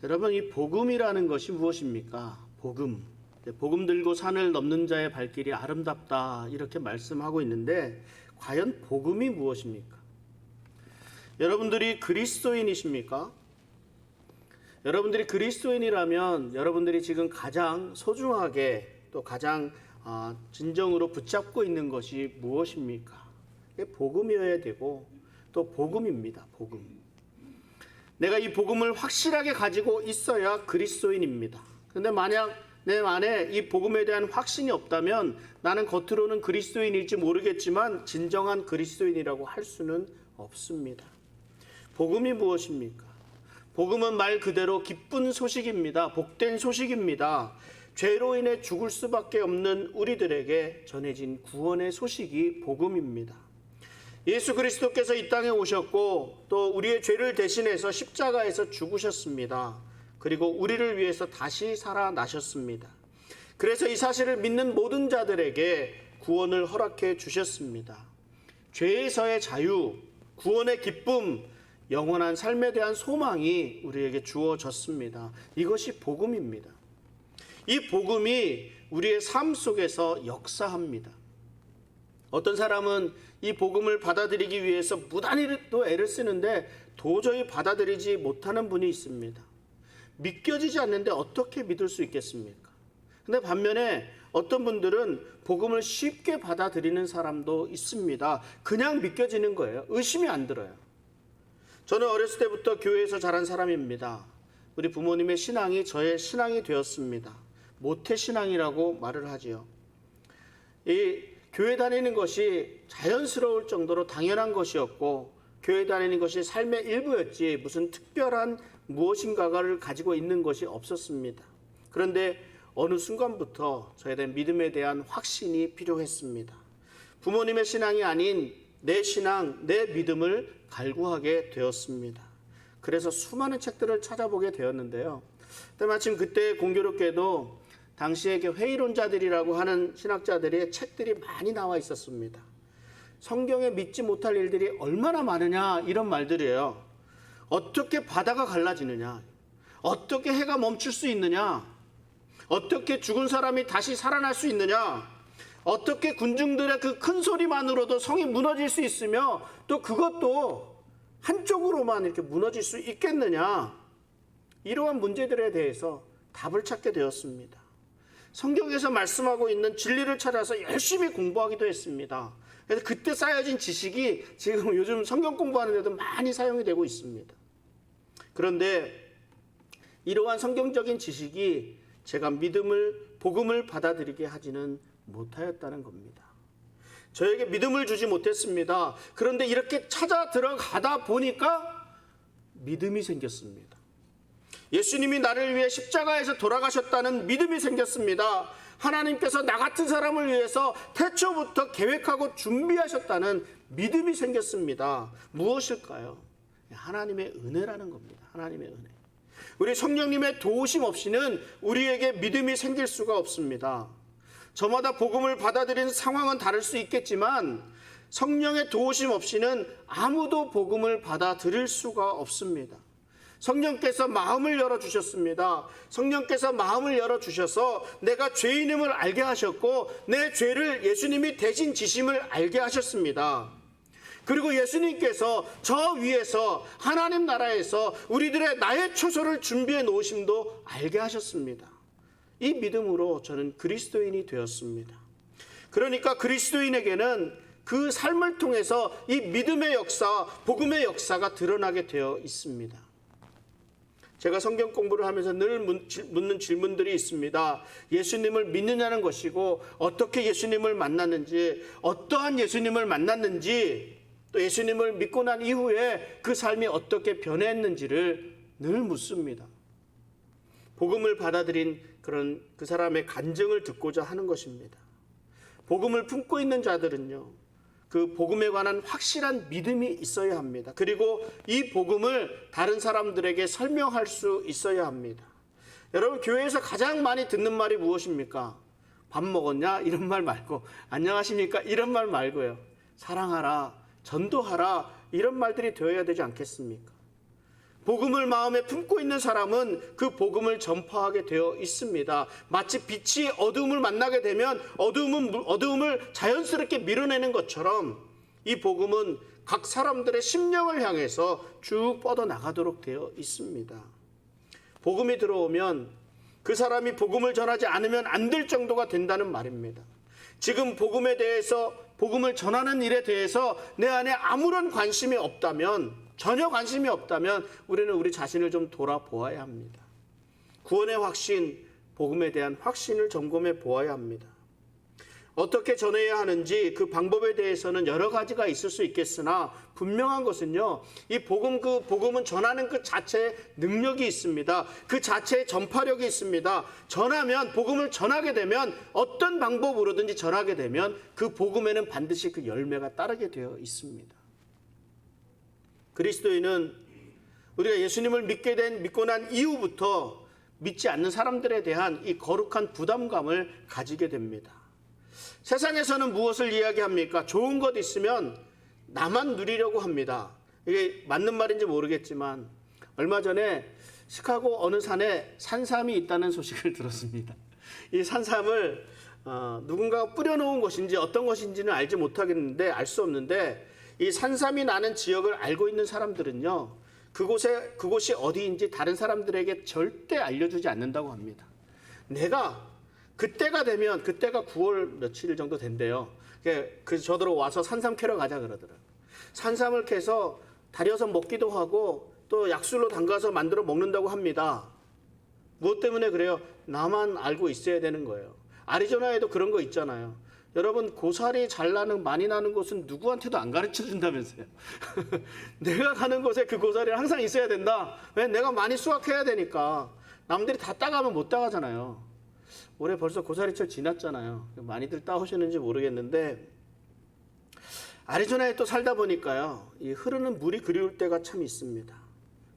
여러분, 이 복음이라는 것이 무엇입니까? 복음. 복음 들고 산을 넘는 자의 발길이 아름답다 이렇게 말씀하고 있는데 과연 복음이 무엇입니까? 여러분들이 그리스도인이십니까? 여러분들이 그리스도인이라면 여러분들이 지금 가장 소중하게 또 가장 진정으로 붙잡고 있는 것이 무엇입니까? 복음이어야 되고 또 복음입니다. 복음. 내가 이 복음을 확실하게 가지고 있어야 그리스도인입니다. 그런데 만약 내 안에 이 복음에 대한 확신이 없다면 나는 겉으로는 그리스도인일지 모르겠지만 진정한 그리스도인이라고 할 수는 없습니다. 복음이 무엇입니까? 복음은 말 그대로 기쁜 소식입니다. 복된 소식입니다. 죄로 인해 죽을 수밖에 없는 우리들에게 전해진 구원의 소식이 복음입니다. 예수 그리스도께서 이 땅에 오셨고 또 우리의 죄를 대신해서 십자가에서 죽으셨습니다. 그리고 우리를 위해서 다시 살아나셨습니다. 그래서 이 사실을 믿는 모든 자들에게 구원을 허락해 주셨습니다. 죄에서의 자유, 구원의 기쁨, 영원한 삶에 대한 소망이 우리에게 주어졌습니다. 이것이 복음입니다. 이 복음이 우리의 삶 속에서 역사합니다. 어떤 사람은 이 복음을 받아들이기 위해서 무단히 또 애를 쓰는데 도저히 받아들이지 못하는 분이 있습니다. 믿겨지지 않는데 어떻게 믿을 수 있겠습니까? 근데 반면에 어떤 분들은 복음을 쉽게 받아들이는 사람도 있습니다. 그냥 믿겨지는 거예요. 의심이 안 들어요. 저는 어렸을 때부터 교회에서 자란 사람입니다. 우리 부모님의 신앙이 저의 신앙이 되었습니다. 모태신앙이라고 말을 하지요. 이 교회 다니는 것이 자연스러울 정도로 당연한 것이었고 교회 다니는 것이 삶의 일부였지 무슨 특별한 무엇인가를 가지고 있는 것이 없었습니다. 그런데 어느 순간부터 저에 대한 믿음에 대한 확신이 필요했습니다. 부모님의 신앙이 아닌 내 신앙, 내 믿음을 갈구하게 되었습니다. 그래서 수많은 책들을 찾아보게 되었는데요. 마침 그때 공교롭게도 당시에 회의론자들이라고 하는 신학자들의 책들이 많이 나와 있었습니다. 성경에 믿지 못할 일들이 얼마나 많으냐 이런 말들이에요. 어떻게 바다가 갈라지느냐, 어떻게 해가 멈출 수 있느냐, 어떻게 죽은 사람이 다시 살아날 수 있느냐, 어떻게 군중들의 그 큰 소리만으로도 성이 무너질 수 있으며 또 그것도 한쪽으로만 이렇게 무너질 수 있겠느냐, 이러한 문제들에 대해서 답을 찾게 되었습니다. 성경에서 말씀하고 있는 진리를 찾아서 열심히 공부하기도 했습니다. 그래서 그때 쌓여진 지식이 지금 요즘 성경 공부하는 데도 많이 사용이 되고 있습니다. 그런데 이러한 성경적인 지식이 제가 복음을 받아들이게 하지는 못하였다는 겁니다. 저에게 믿음을 주지 못했습니다. 그런데 이렇게 찾아 들어가다 보니까 믿음이 생겼습니다. 예수님이 나를 위해 십자가에서 돌아가셨다는 믿음이 생겼습니다. 하나님께서 나 같은 사람을 위해서 태초부터 계획하고 준비하셨다는 믿음이 생겼습니다. 무엇일까요? 하나님의 은혜라는 겁니다. 하나님의 은혜. 우리 성령님의 도우심 없이는 우리에게 믿음이 생길 수가 없습니다. 저마다 복음을 받아들이는 상황은 다를 수 있겠지만 성령의 도우심 없이는 아무도 복음을 받아들일 수가 없습니다. 성령께서 마음을 열어주셨습니다. 성령께서 마음을 열어주셔서 내가 죄인임을 알게 하셨고 내 죄를 예수님이 대신 지심을 알게 하셨습니다. 그리고 예수님께서 저 위에서 하나님 나라에서 우리들의 나의 초소를 준비해 놓으심도 알게 하셨습니다. 이 믿음으로 저는 그리스도인이 되었습니다. 그러니까 그리스도인에게는 그 삶을 통해서 이 믿음의 역사, 복음의 역사가 드러나게 되어 있습니다. 제가 성경 공부를 하면서 늘 묻는 질문들이 있습니다. 예수님을 믿느냐는 것이고 어떻게 예수님을 만났는지, 어떠한 예수님을 만났는지, 또 예수님을 믿고 난 이후에 그 삶이 어떻게 변했는지를 늘 묻습니다. 복음을 받아들인 그런 그 사람의 간증을 듣고자 하는 것입니다. 복음을 품고 있는 자들은요, 그 복음에 관한 확실한 믿음이 있어야 합니다. 그리고 이 복음을 다른 사람들에게 설명할 수 있어야 합니다. 여러분, 교회에서 가장 많이 듣는 말이 무엇입니까? 밥 먹었냐? 이런 말 말고, 안녕하십니까? 이런 말 말고요. 사랑하라, 전도하라, 이런 말들이 되어야 되지 않겠습니까? 복음을 마음에 품고 있는 사람은 그 복음을 전파하게 되어 있습니다. 마치 빛이 어두움을 만나게 되면 어두움을 자연스럽게 밀어내는 것처럼 이 복음은 각 사람들의 심령을 향해서 쭉 뻗어나가도록 되어 있습니다. 복음이 들어오면 그 사람이 복음을 전하지 않으면 안 될 정도가 된다는 말입니다. 지금 복음에 대해서, 복음을 전하는 일에 대해서 내 안에 아무런 관심이 없다면, 전혀 관심이 없다면 우리는 우리 자신을 좀 돌아보아야 합니다. 구원의 확신, 복음에 대한 확신을 점검해 보아야 합니다. 어떻게 전해야 하는지 그 방법에 대해서는 여러 가지가 있을 수 있겠으나 분명한 것은요, 이 복음은 전하는 그 자체의 능력이 있습니다. 그 자체의 전파력이 있습니다. 복음을 전하게 되면, 어떤 방법으로든지 전하게 되면 그 복음에는 반드시 그 열매가 따르게 되어 있습니다. 그리스도인은 우리가 예수님을 믿고 난 이후부터 믿지 않는 사람들에 대한 이 거룩한 부담감을 가지게 됩니다. 세상에서는 무엇을 이야기합니까? 좋은 것 있으면 나만 누리려고 합니다. 이게 맞는 말인지 모르겠지만 얼마 전에 시카고 어느 산에 산삼이 있다는 소식을 들었습니다. 이 산삼을 누군가가 뿌려놓은 것인지 어떤 것인지는 알지 못하겠는데, 알 수 없는데, 이 산삼이 나는 지역을 알고 있는 사람들은요, 그곳이 어디인지 다른 사람들에게 절대 알려주지 않는다고 합니다. 그때가 되면, 그때가 9월 며칠 정도 된대요. 그래서 저더러 와서 산삼 캐러 가자 그러더라고요. 산삼을 캐서 달여서 먹기도 하고 또 약술로 담가서 만들어 먹는다고 합니다. 무엇 때문에 그래요? 나만 알고 있어야 되는 거예요. 아리조나에도 그런 거 있잖아요. 여러분, 고사리 많이 나는 곳은 누구한테도 안 가르쳐 준다면서요. 내가 가는 곳에 그 고사리는 항상 있어야 된다. 왜? 내가 많이 수확해야 되니까. 남들이 다 따가면 못 따가잖아요. 올해 벌써 고사리철 지났잖아요. 많이들 따오셨는지 모르겠는데, 아리조나에 또 살다 보니까요, 이 흐르는 물이 그리울 때가 참 있습니다.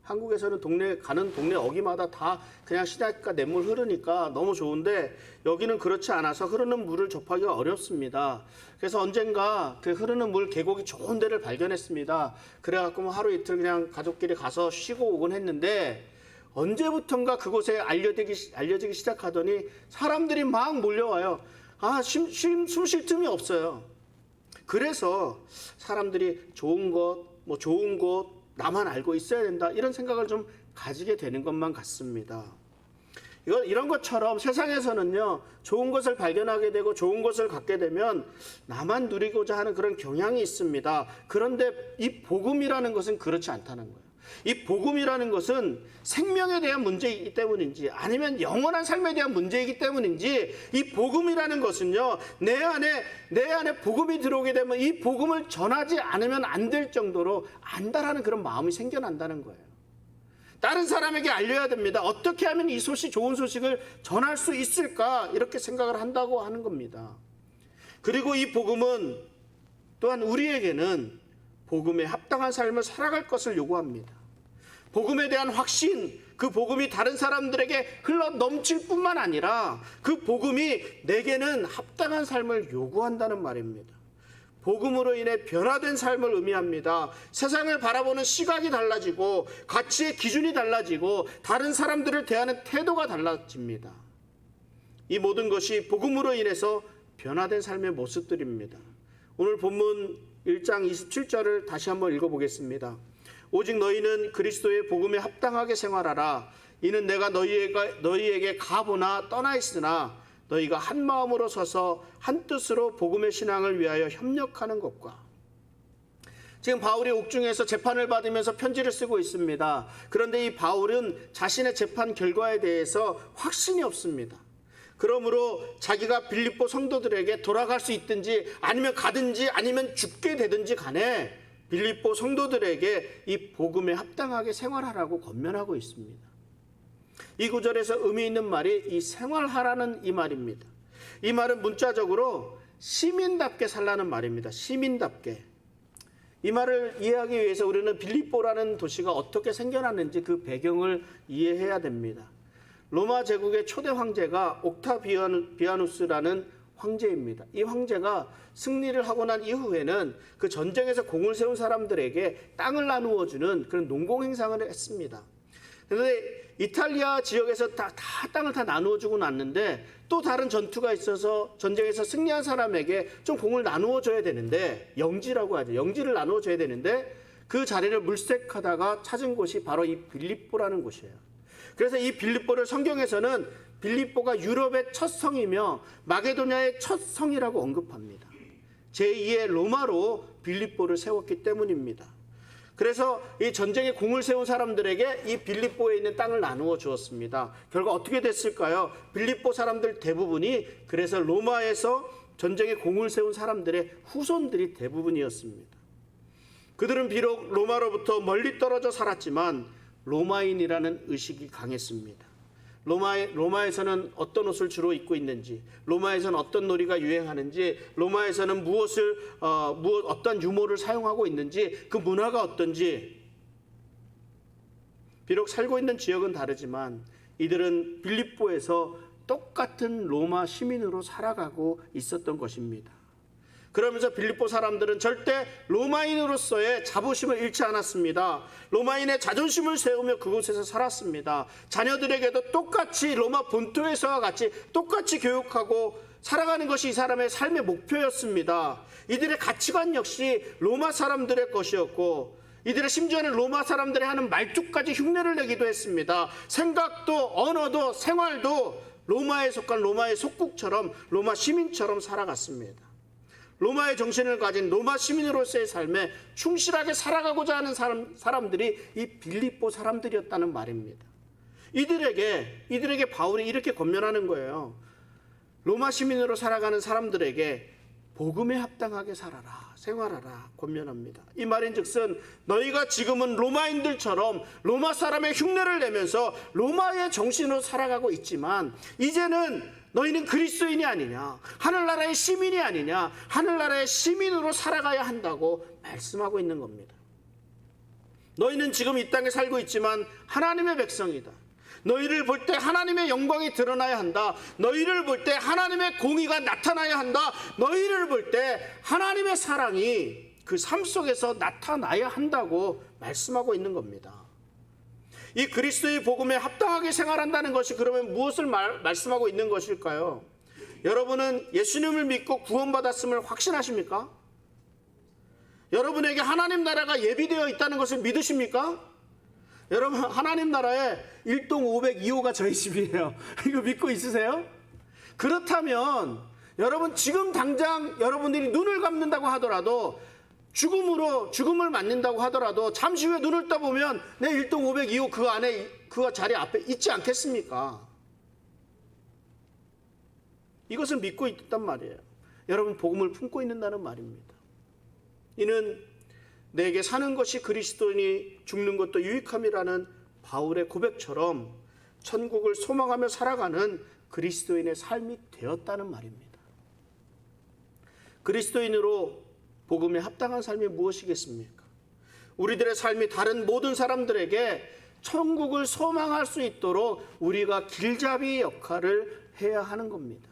한국에서는 가는 동네 어귀마다 다 그냥 시냇가 냇물 흐르니까 너무 좋은데, 여기는 그렇지 않아서 흐르는 물을 접하기가 어렵습니다. 그래서 언젠가 그 흐르는 물 계곡이 좋은 데를 발견했습니다. 그래갖고 하루 이틀 그냥 가족끼리 가서 쉬고 오곤 했는데, 언제부턴가 그곳에 알려지기 시작하더니 사람들이 막 몰려와요. 숨 쉴 틈이 없어요. 그래서 사람들이 좋은 곳, 나만 알고 있어야 된다, 이런 생각을 좀 가지게 되는 것만 같습니다. 이런 것처럼 세상에서는요, 좋은 것을 발견하게 되고 좋은 것을 갖게 되면 나만 누리고자 하는 그런 경향이 있습니다. 그런데 이 복음이라는 것은 그렇지 않다는 거예요. 이 복음이라는 것은 생명에 대한 문제이기 때문인지, 아니면 영원한 삶에 대한 문제이기 때문인지, 이 복음이라는 것은요, 내 안에 복음이 들어오게 되면 이 복음을 전하지 않으면 안 될 정도로 안다라는 그런 마음이 생겨난다는 거예요. 다른 사람에게 알려야 됩니다. 어떻게 하면 이 좋은 소식을 전할 수 있을까, 이렇게 생각을 한다고 하는 겁니다. 그리고 이 복음은 또한 우리에게는 복음에 합당한 삶을 살아갈 것을 요구합니다. 복음에 대한 확신, 그 복음이 다른 사람들에게 흘러 넘칠 뿐만 아니라 그 복음이 내게는 합당한 삶을 요구한다는 말입니다. 복음으로 인해 변화된 삶을 의미합니다. 세상을 바라보는 시각이 달라지고 가치의 기준이 달라지고 다른 사람들을 대하는 태도가 달라집니다. 이 모든 것이 복음으로 인해서 변화된 삶의 모습들입니다. 오늘 본문 1장 27절을 다시 한번 읽어보겠습니다. 오직 너희는 그리스도의 복음에 합당하게 생활하라. 이는 내가 너희에게 가보나 떠나 있으나 너희가 한 마음으로 서서 한 뜻으로 복음의 신앙을 위하여 협력하는 것과. 지금 바울이 옥중에서 재판을 받으면서 편지를 쓰고 있습니다. 그런데 이 바울은 자신의 재판 결과에 대해서 확신이 없습니다. 그러므로 자기가 빌립보 성도들에게 돌아갈 수 있든지 아니면 가든지 아니면 죽게 되든지 간에 빌립보 성도들에게 이 복음에 합당하게 생활하라고 권면하고 있습니다. 이 구절에서 의미 있는 말이 이 생활하라는 이 말입니다. 이 말은 문자적으로 시민답게 살라는 말입니다. 시민답게. 이 말을 이해하기 위해서 우리는 빌립보라는 도시가 어떻게 생겨났는지 그 배경을 이해해야 됩니다. 로마 제국의 초대 황제가 옥타비아누스라는 황제입니다. 이 황제가 승리를 하고 난 이후에는 그 전쟁에서 공을 세운 사람들에게 땅을 나누어 주는 그런 농공 행상을 했습니다. 그런데 이탈리아 지역에서 다 땅을 다 나누어 주고 났는데 또 다른 전투가 있어서 전쟁에서 승리한 사람에게 좀 공을 나누어 줘야 되는데, 영지라고 하죠. 영지를 나누어 줘야 되는데 그 자리를 물색하다가 찾은 곳이 바로 이 빌립보라는 곳이에요. 그래서 이 빌립보를 성경에서는 빌립보가 유럽의 첫 성이며 마게도냐의 첫 성이라고 언급합니다. 제2의 로마로 빌립보를 세웠기 때문입니다. 그래서 이 전쟁에 공을 세운 사람들에게 이 빌립보에 있는 땅을 나누어 주었습니다. 결과 어떻게 됐을까요? 빌립보 사람들 대부분이 그래서 로마에서 전쟁에 공을 세운 사람들의 후손들이 대부분이었습니다. 그들은 비록 로마로부터 멀리 떨어져 살았지만 로마인이라는 의식이 강했습니다. 로마에서는 어떤 옷을 주로 입고 있는지, 로마에서는 어떤 놀이가 유행하는지, 로마에서는 어떤 유모를 사용하고 있는지, 그 문화가 어떤지, 비록 살고 있는 지역은 다르지만 이들은 빌립보에서 똑같은 로마 시민으로 살아가고 있었던 것입니다. 그러면서 빌립보 사람들은 절대 로마인으로서의 자부심을 잃지 않았습니다. 로마인의 자존심을 세우며 그곳에서 살았습니다. 자녀들에게도 똑같이 로마 본토에서와 같이 똑같이 교육하고 살아가는 것이 이 사람의 삶의 목표였습니다. 이들의 가치관 역시 로마 사람들의 것이었고, 이들의 심지어는 로마 사람들이 하는 말투까지 흉내를 내기도 했습니다. 생각도 언어도 생활도 로마에 속한 로마의 속국처럼, 로마 시민처럼 살아갔습니다. 로마의 정신을 가진 로마 시민으로서의 삶에 충실하게 살아가고자 하는 사람들이 이 빌립보 사람들이었다는 말입니다. 이들에게 바울이 이렇게 권면하는 거예요. 로마 시민으로 살아가는 사람들에게 복음에 합당하게 살아라, 생활하라 권면합니다. 이 말인즉슨 너희가 지금은 로마인들처럼 로마 사람의 흉내를 내면서 로마의 정신으로 살아가고 있지만 이제는 너희는 그리스도인이 아니냐, 하늘나라의 시민이 아니냐, 하늘나라의 시민으로 살아가야 한다고 말씀하고 있는 겁니다. 너희는 지금 이 땅에 살고 있지만 하나님의 백성이다. 너희를 볼 때 하나님의 영광이 드러나야 한다. 너희를 볼 때 하나님의 공의가 나타나야 한다. 너희를 볼 때 하나님의 사랑이 그 삶 속에서 나타나야 한다고 말씀하고 있는 겁니다. 이 그리스도의 복음에 합당하게 생활한다는 것이 그러면 무엇을 말씀하고 있는 것일까요? 여러분은 예수님을 믿고 구원받았음을 확신하십니까? 여러분에게 하나님 나라가 예비되어 있다는 것을 믿으십니까? 여러분, 하나님 나라에 1동 500, 2호가 저희 집이에요. 이거 믿고 있으세요? 그렇다면 여러분 지금 당장 여러분들이 눈을 감는다고 하더라도, 죽음을 맞는다고 하더라도 잠시 후에 눈을 떠보면 내 1동 500, 2호 그 안에, 그 자리 앞에 있지 않겠습니까? 이것을 믿고 있단 말이에요. 여러분, 복음을 품고 있는다는 말입니다. 이는 내게 사는 것이 그리스도니 죽는 것도 유익함이라는 바울의 고백처럼 천국을 소망하며 살아가는 그리스도인의 삶이 되었다는 말입니다. 그리스도인으로 복음에 합당한 삶이 무엇이겠습니까? 우리들의 삶이 다른 모든 사람들에게 천국을 소망할 수 있도록 우리가 길잡이 역할을 해야 하는 겁니다.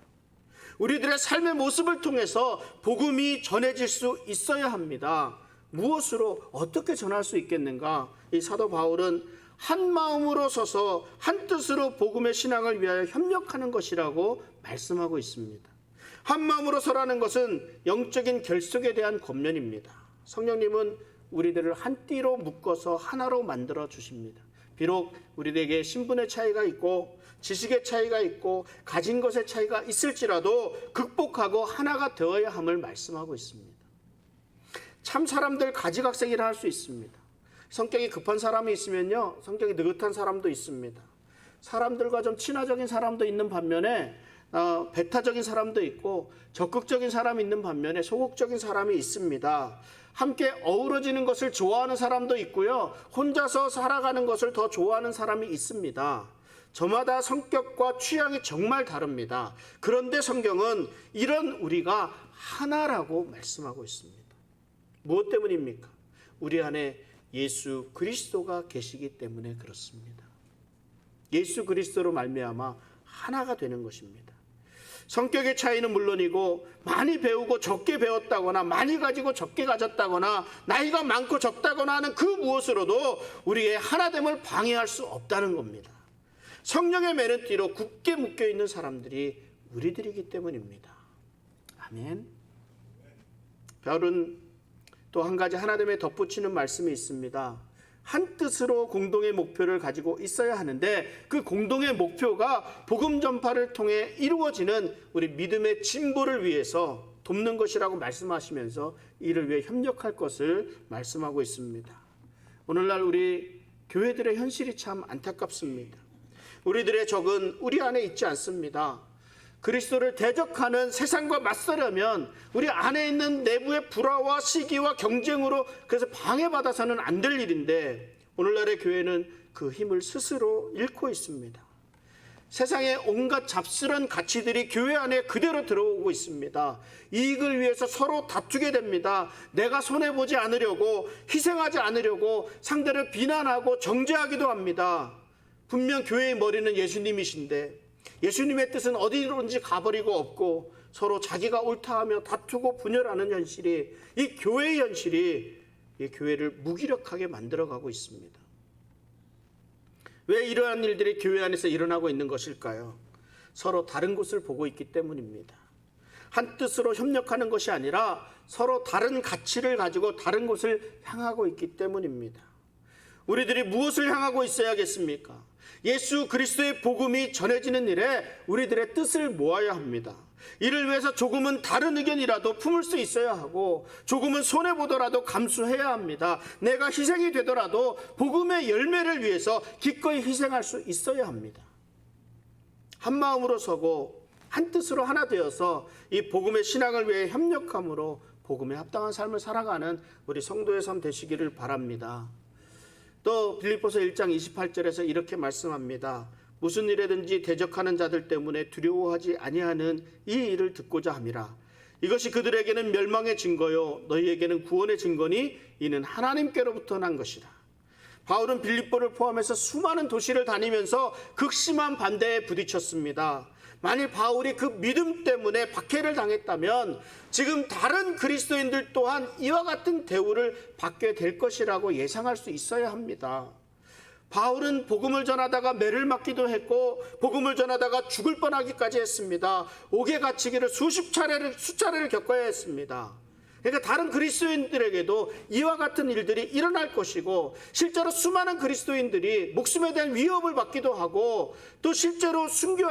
우리들의 삶의 모습을 통해서 복음이 전해질 수 있어야 합니다. 무엇으로 어떻게 전할 수 있겠는가? 이 사도 바울은 한 마음으로 서서 한 뜻으로 복음의 신앙을 위하여 협력하는 것이라고 말씀하고 있습니다. 한 마음으로 서라는 것은 영적인 결속에 대한 권면입니다. 성령님은 우리들을 한 띠로 묶어서 하나로 만들어 주십니다. 비록 우리에게 신분의 차이가 있고 지식의 차이가 있고 가진 것의 차이가 있을지라도 극복하고 하나가 되어야 함을 말씀하고 있습니다. 참 사람들 가지각색이라 할 수 있습니다. 성격이 급한 사람이 있으면요, 성격이 느긋한 사람도 있습니다. 사람들과 좀 친화적인 사람도 있는 반면에 배타적인 사람도 있고 적극적인 사람이 있는 반면에 소극적인 사람이 있습니다. 함께 어우러지는 것을 좋아하는 사람도 있고요, 혼자서 살아가는 것을 더 좋아하는 사람이 있습니다. 저마다 성격과 취향이 정말 다릅니다. 그런데 성경은 이런 우리가 하나라고 말씀하고 있습니다. 무엇 때문입니까? 우리 안에 예수 그리스도가 계시기 때문에 그렇습니다. 예수 그리스도로 말미암아 하나가 되는 것입니다. 성격의 차이는 물론이고 많이 배우고 적게 배웠다거나 많이 가지고 적게 가졌다거나 나이가 많고 적다거나 하는 그 무엇으로도 우리의 하나됨을 방해할 수 없다는 겁니다. 성령의 매는띠로 굳게 묶여있는 사람들이 우리들이기 때문입니다. 아멘. 바울은 또 한 가지 하나됨에 덧붙이는 말씀이 있습니다. 한 뜻으로 공동의 목표를 가지고 있어야 하는데 그 공동의 목표가 복음 전파를 통해 이루어지는 우리 믿음의 진보를 위해서 돕는 것이라고 말씀하시면서 이를 위해 협력할 것을 말씀하고 있습니다. 오늘날 우리 교회들의 현실이 참 안타깝습니다. 우리들의 적은 우리 안에 있지 않습니다. 그리스도를 대적하는 세상과 맞서려면 우리 안에 있는 내부의 불화와 시기와 경쟁으로 그래서 방해받아서는 안 될 일인데 오늘날의 교회는 그 힘을 스스로 잃고 있습니다. 세상의 온갖 잡스런 가치들이 교회 안에 그대로 들어오고 있습니다. 이익을 위해서 서로 다투게 됩니다. 내가 손해보지 않으려고 희생하지 않으려고 상대를 비난하고 정죄하기도 합니다. 분명 교회의 머리는 예수님이신데 예수님의 뜻은 어디로든지 가버리고 없고 서로 자기가 옳다하며 다투고 분열하는 현실이 이 교회의 현실이 이 교회를 무기력하게 만들어가고 있습니다. 왜 이러한 일들이 교회 안에서 일어나고 있는 것일까요? 서로 다른 곳을 보고 있기 때문입니다. 한 뜻으로 협력하는 것이 아니라 서로 다른 가치를 가지고 다른 곳을 향하고 있기 때문입니다. 우리들이 무엇을 향하고 있어야겠습니까? 예수 그리스도의 복음이 전해지는 일에 우리들의 뜻을 모아야 합니다. 이를 위해서 조금은 다른 의견이라도 품을 수 있어야 하고 조금은 손해보더라도 감수해야 합니다. 내가 희생이 되더라도 복음의 열매를 위해서 기꺼이 희생할 수 있어야 합니다. 한 마음으로 서고 한 뜻으로 하나 되어서 이 복음의 신앙을 위해 협력함으로 복음에 합당한 삶을 살아가는 우리 성도의 삶 되시기를 바랍니다. 또 빌립보서 1장 28절에서 이렇게 말씀합니다. 무슨 일에든지 대적하는 자들 때문에 두려워하지 아니하는 이 일을 듣고자 함이라. 이것이 그들에게는 멸망의 증거요 너희에게는 구원의 증거니 이는 하나님께로부터 난 것이라. 바울은 빌립보를 포함해서 수많은 도시를 다니면서 극심한 반대에 부딪혔습니다. 만일 바울이 그 믿음 때문에 박해를 당했다면 지금 다른 그리스도인들 또한 이와 같은 대우를 받게 될 것이라고 예상할 수 있어야 합니다. 바울은 복음을 전하다가 매를 맞기도 했고 복음을 전하다가 죽을 뻔하기까지 했습니다. 옥에 갇히기를 수차례를 겪어야 했습니다. 그러니까 다른 그리스도인들에게도 이와 같은 일들이 일어날 것이고 실제로 수많은 그리스도인들이 목숨에 대한 위협을 받기도 하고 또 실제로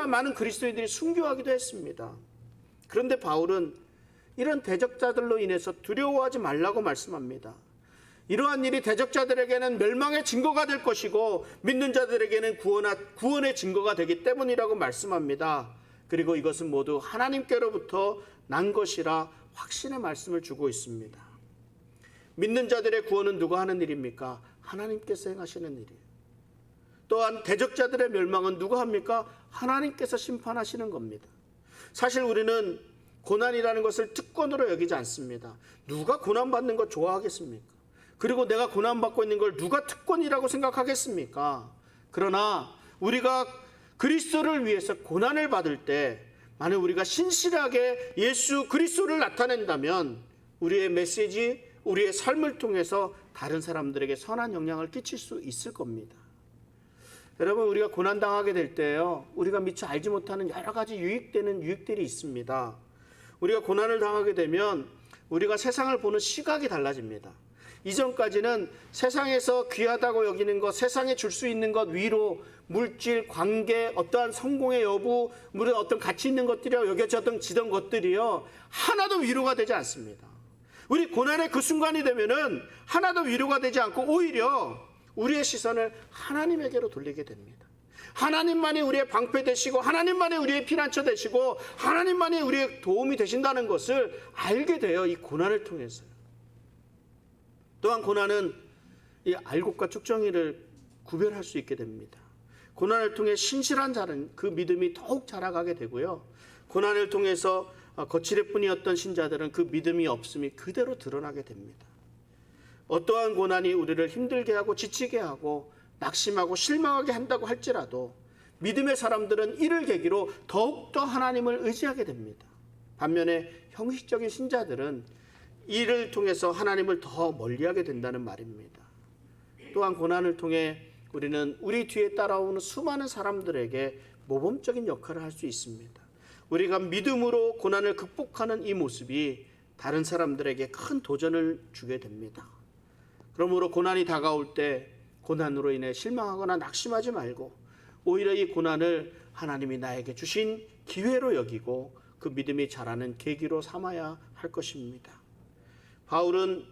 많은 그리스도인들이 순교하기도 했습니다. 그런데 바울은 이런 대적자들로 인해서 두려워하지 말라고 말씀합니다. 이러한 일이 대적자들에게는 멸망의 증거가 될 것이고 믿는 자들에게는 구원의 증거가 되기 때문이라고 말씀합니다. 그리고 이것은 모두 하나님께로부터 난 것이라 확신의 말씀을 주고 있습니다. 믿는 자들의 구원은 누가 하는 일입니까? 하나님께서 행하시는 일이에요. 또한 대적자들의 멸망은 누가 합니까? 하나님께서 심판하시는 겁니다. 사실 우리는 고난이라는 것을 특권으로 여기지 않습니다. 누가 고난받는 거 좋아하겠습니까? 그리고 내가 고난받고 있는 걸 누가 특권이라고 생각하겠습니까? 그러나 우리가 그리스도를 위해서 고난을 받을 때 만약 우리가 신실하게 예수 그리스도를 나타낸다면 우리의 메시지, 우리의 삶을 통해서 다른 사람들에게 선한 영향을 끼칠 수 있을 겁니다. 여러분, 우리가 고난당하게 될 때요, 우리가 미처 알지 못하는 여러 가지 유익되는 유익들이 있습니다. 우리가 고난을 당하게 되면 우리가 세상을 보는 시각이 달라집니다. 이전까지는 세상에서 귀하다고 여기는 것, 세상에 줄 수 있는 것, 위로, 물질, 관계, 어떠한 성공의 여부, 물론 어떤 가치 있는 것들이요, 여겨지던 것들이요, 하나도 위로가 되지 않습니다. 우리 고난의 그 순간이 되면은 하나도 위로가 되지 않고 오히려 우리의 시선을 하나님에게로 돌리게 됩니다. 하나님만이 우리의 방패 되시고 하나님만이 우리의 피난처 되시고 하나님만이 우리의 도움이 되신다는 것을 알게 돼요. 이 고난을 통해서요. 또한 고난은 이 알곡과 쭉정이를 구별할 수 있게 됩니다. 고난을 통해 신실한 자는 그 믿음이 더욱 자라가게 되고요. 고난을 통해서 거칠애뿐이었던 신자들은 그 믿음이 없음이 그대로 드러나게 됩니다. 어떠한 고난이 우리를 힘들게 하고 지치게 하고 낙심하고 실망하게 한다고 할지라도 믿음의 사람들은 이를 계기로 더욱더 하나님을 의지하게 됩니다. 반면에 형식적인 신자들은 이를 통해서 하나님을 더 멀리하게 된다는 말입니다. 또한 고난을 통해 우리는 우리 뒤에 따라오는 수많은 사람들에게 모범적인 역할을 할 수 있습니다. 우리가 믿음으로 고난을 극복하는 이 모습이 다른 사람들에게 큰 도전을 주게 됩니다. 그러므로 고난이 다가올 때 고난으로 인해 실망하거나 낙심하지 말고 오히려 이 고난을 하나님이 나에게 주신 기회로 여기고 그 믿음이 자라는 계기로 삼아야 할 것입니다. 바울은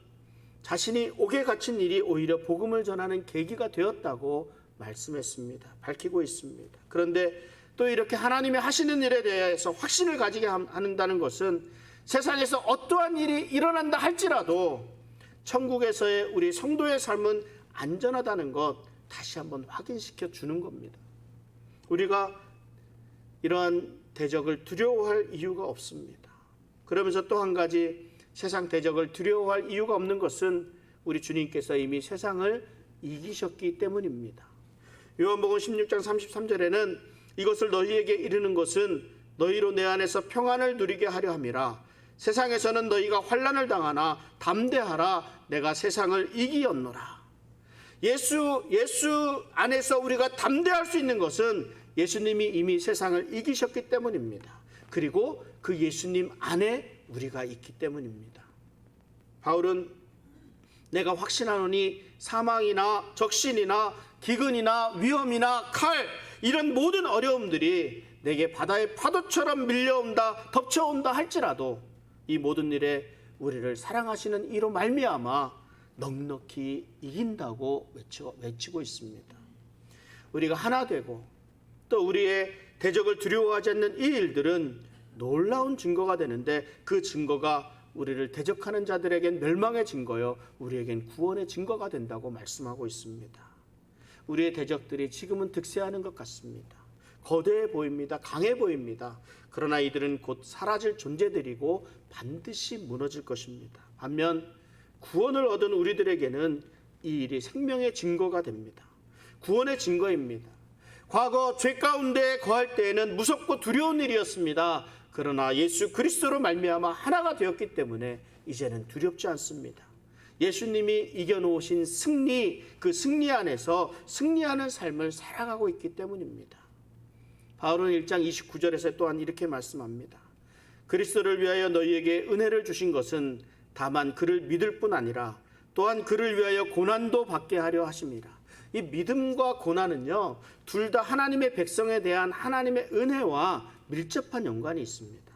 자신이 옥에 갇힌 일이 오히려 복음을 전하는 계기가 되었다고 말씀했습니다. 밝히고 있습니다. 그런데 또 이렇게 하나님이 하시는 일에 대해서 확신을 가지게 한다는 것은 세상에서 어떠한 일이 일어난다 할지라도 천국에서의 우리 성도의 삶은 안전하다는 것 다시 한번 확인시켜 주는 겁니다. 우리가 이러한 대적을 두려워할 이유가 없습니다. 그러면서 또 한 가지 세상 대적을 두려워할 이유가 없는 것은 우리 주님께서 이미 세상을 이기셨기 때문입니다. 요한복음 16장 33절에는 이것을 너희에게 이르는 것은 너희로 내 안에서 평안을 누리게 하려 함이라. 세상에서는 너희가 환난을 당하나 담대하라. 내가 세상을 이기었노라. 예수 안에서 우리가 담대할 수 있는 것은 예수님이 이미 세상을 이기셨기 때문입니다. 그리고 그 예수님 안에 우리가 있기 때문입니다. 바울은 내가 확신하노니 사망이나 적신이나 기근이나 위험이나 칼 이런 모든 어려움들이 내게 바다의 파도처럼 밀려온다 덮쳐온다 할지라도 이 모든 일에 우리를 사랑하시는 이로 말미암아 넉넉히 이긴다고 외치고 있습니다. 우리가 하나 되고 또 우리의 대적을 두려워하지 않는 이 일들은 놀라운 증거가 되는데 그 증거가 우리를 대적하는 자들에겐 멸망의 증거요 우리에겐 구원의 증거가 된다고 말씀하고 있습니다. 우리의 대적들이 지금은 득세하는 것 같습니다. 거대해 보입니다. 강해 보입니다. 그러나 이들은 곧 사라질 존재들이고 반드시 무너질 것입니다. 반면 구원을 얻은 우리들에게는 이 일이 생명의 증거가 됩니다. 구원의 증거입니다. 과거 죄 가운데 거할 때에는 무섭고 두려운 일이었습니다. 그러나 예수 그리스도로 말미암아 하나가 되었기 때문에 이제는 두렵지 않습니다. 예수님이 이겨놓으신 승리, 그 승리 안에서 승리하는 삶을 살아가고 있기 때문입니다. 바울은 1장 29절에서 또한 이렇게 말씀합니다. 그리스도를 위하여 너희에게 은혜를 주신 것은 다만 그를 믿을 뿐 아니라 또한 그를 위하여 고난도 받게 하려 하심이라. 이 믿음과 고난은요, 둘 다 하나님의 백성에 대한 하나님의 은혜와 밀접한 연관이 있습니다.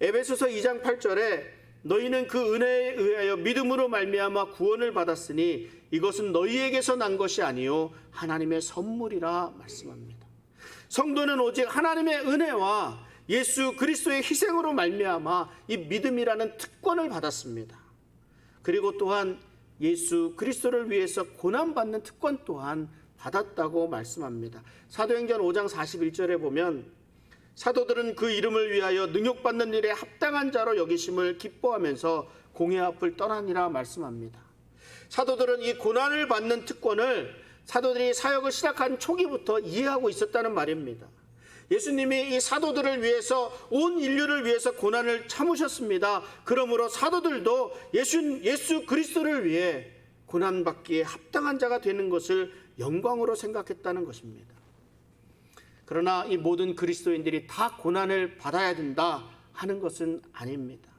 에베소서 2장 8절에 너희는 그 은혜에 의하여 믿음으로 말미암아 구원을 받았으니 이것은 너희에게서 난 것이 아니요 하나님의 선물이라 말씀합니다. 성도는 오직 하나님의 은혜와 예수 그리스도의 희생으로 말미암아 이 믿음이라는 특권을 받았습니다. 그리고 또한 예수 그리스도를 위해서 고난받는 특권 또한 받았다고 말씀합니다. 사도행전 5장 41절에 보면 사도들은 그 이름을 위하여 능욕받는 일에 합당한 자로 여기심을 기뻐하면서 공회 앞을 떠나니라 말씀합니다. 사도들은 이 고난을 받는 특권을 사도들이 사역을 시작한 초기부터 이해하고 있었다는 말입니다. 예수님이 이 사도들을 위해서 온 인류를 위해서 고난을 참으셨습니다. 그러므로 사도들도 예수 그리스도를 위해 고난받기에 합당한 자가 되는 것을 영광으로 생각했다는 것입니다. 그러나 이 모든 그리스도인들이 다 고난을 받아야 된다 하는 것은 아닙니다.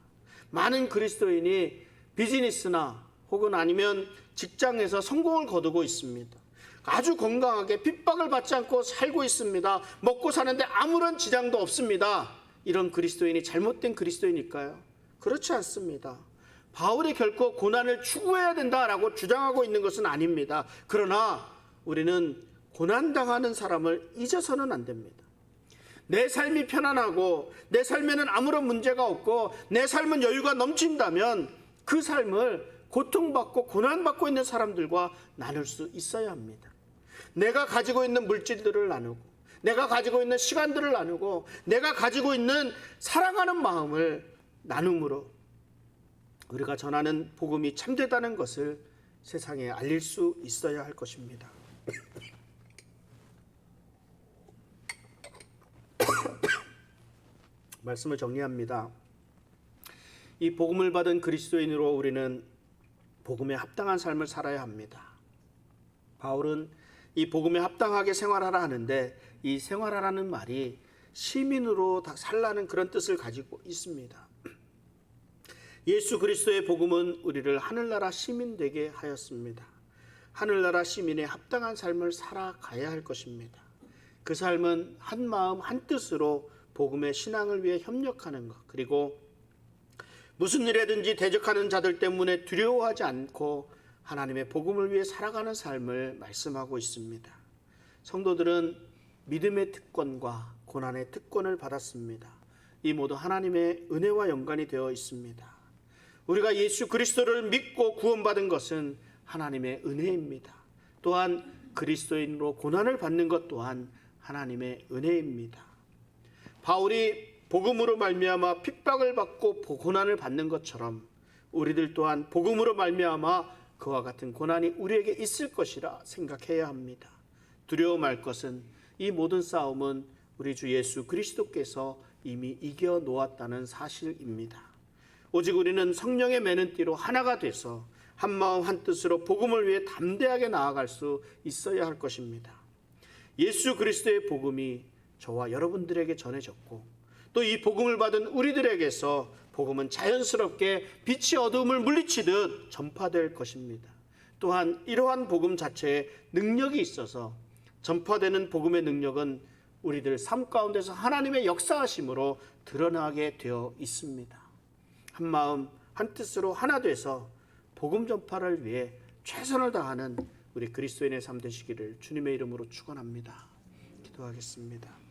많은 그리스도인이 비즈니스나 혹은 아니면 직장에서 성공을 거두고 있습니다. 아주 건강하게 핍박을 받지 않고 살고 있습니다. 먹고 사는데 아무런 지장도 없습니다. 이런 그리스도인이 잘못된 그리스도인일까요? 그렇지 않습니다. 바울이 결코 고난을 추구해야 된다라고 주장하고 있는 것은 아닙니다. 그러나 우리는 고난당하는 사람을 잊어서는 안 됩니다. 내 삶이 편안하고 내 삶에는 아무런 문제가 없고 내 삶은 여유가 넘친다면 그 삶을 고통받고 고난받고 있는 사람들과 나눌 수 있어야 합니다. 내가 가지고 있는 물질들을 나누고 내가 가지고 있는 시간들을 나누고 내가 가지고 있는 사랑하는 마음을 나눔으로 우리가 전하는 복음이 참되다는 것을 세상에 알릴 수 있어야 할 것입니다. 말씀을 정리합니다. 이 복음을 받은 그리스도인으로 우리는 복음에 합당한 삶을 살아야 합니다. 바울은 이 복음에 합당하게 생활하라 하는데 이 생활하라는 말이 시민으로 다 살라는 그런 뜻을 가지고 있습니다. 예수 그리스도의 복음은 우리를 하늘나라 시민 되게 하였습니다. 하늘나라 시민의 합당한 삶을 살아가야 할 것입니다. 그 삶은 한 마음 한 뜻으로 복음의 신앙을 위해 협력하는 것, 그리고 무슨 일에든지 대적하는 자들 때문에 두려워하지 않고 하나님의 복음을 위해 살아가는 삶을 말씀하고 있습니다. 성도들은 믿음의 특권과 고난의 특권을 받았습니다. 이 모두 하나님의 은혜와 연관이 되어 있습니다. 우리가 예수 그리스도를 믿고 구원받은 것은 하나님의 은혜입니다. 또한 그리스도인으로 고난을 받는 것 또한 하나님의 은혜입니다. 바울이 복음으로 말미암아 핍박을 받고 고난을 받는 것처럼 우리들 또한 복음으로 말미암아 그와 같은 고난이 우리에게 있을 것이라 생각해야 합니다. 두려워 말 것은 이 모든 싸움은 우리 주 예수 그리스도께서 이미 이겨 놓았다는 사실입니다. 오직 우리는 성령의 매는 띠로 하나가 돼서 한 마음 한 뜻으로 복음을 위해 담대하게 나아갈 수 있어야 할 것입니다. 예수 그리스도의 복음이 저와 여러분들에게 전해졌고 또 이 복음을 받은 우리들에게서 복음은 자연스럽게 빛이 어두움을 물리치듯 전파될 것입니다. 또한 이러한 복음 자체에 능력이 있어서 전파되는 복음의 능력은 우리들 삶 가운데서 하나님의 역사하심으로 드러나게 되어 있습니다. 한 마음 한 뜻으로 하나 돼서 복음 전파를 위해 최선을 다하는 우리 그리스도인의 삶 되시기를 주님의 이름으로 축원합니다. 기도하겠습니다.